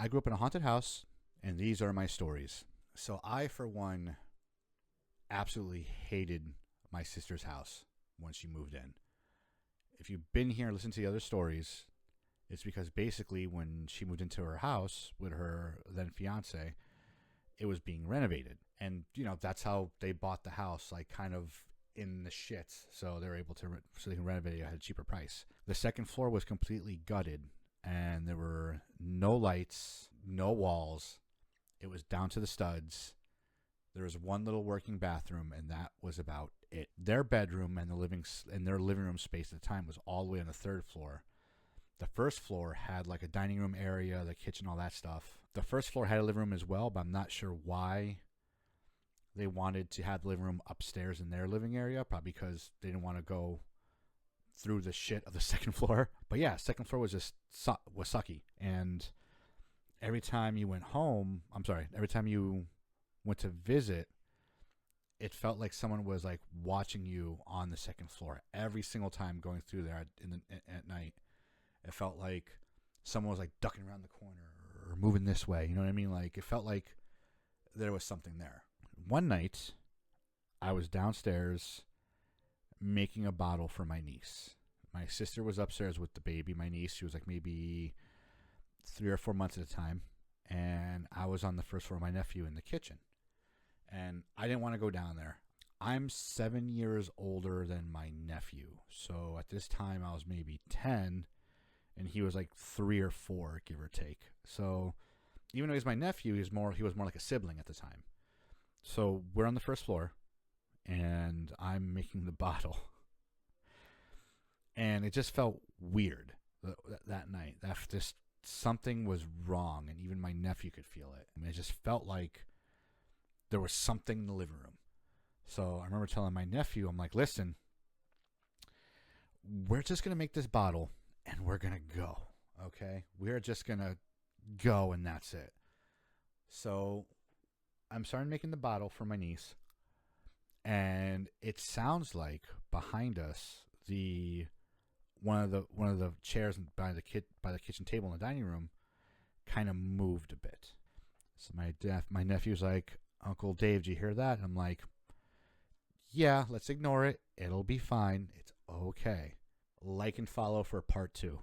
I grew up in a haunted house, and these are my stories. So I, for one, absolutely hated my sister's house when she moved in. If you've been here and listened to the other stories, it's because basically when she moved into her house with her then fiance, it was being renovated. And, that's how they bought the house, like kind of in the shits. So they were able to, so they can renovate it at a cheaper price. The second floor was completely gutted, and there were no lights, no walls. It was down to the studs. There was one little working bathroom, and that was about it. Their bedroom and their living room space at the time was all the way on the third floor. The first floor had like a dining room area, the kitchen, all that stuff. The first floor had a living room as well, but I'm not sure why they wanted to have the living room upstairs in their living area. Probably because they didn't want to go through the shit of the second floor. But yeah, second floor was just was sucky. And every time you went to visit, it felt like someone was like watching you on the second floor every single time going through there at night. It felt like someone was like ducking around the corner or moving this way. You know what I mean? Like it felt like there was something there. One night, I was downstairs making a bottle for my niece. My sister was upstairs with the baby. My niece, she was like maybe 3 or 4 months at a time. And I was on the first floor with my nephew in the kitchen. And I didn't want to go down there. I'm 7 years older than my nephew. So at this time, I was maybe 10, and he was like 3 or 4, give or take. So even though he's my nephew, he was more like a sibling at the time. So we're on the first floor, and I'm making the bottle. And it just felt weird that night. That just something was wrong, and even my nephew could feel it. I mean, it just felt like there was something in the living room. So I remember telling my nephew, I'm like, listen, we're just going to make this bottle, and we're going to go, okay? We're just going to go, and that's it. So I'm starting making the bottle for my niece, and it sounds like behind us, one of the chairs by the kitchen table in the dining room kind of moved a bit. So my nephew's like, Uncle Dave, did you hear that? And I'm like, yeah, let's ignore it. It'll be fine. It's okay. Like and follow for part 2.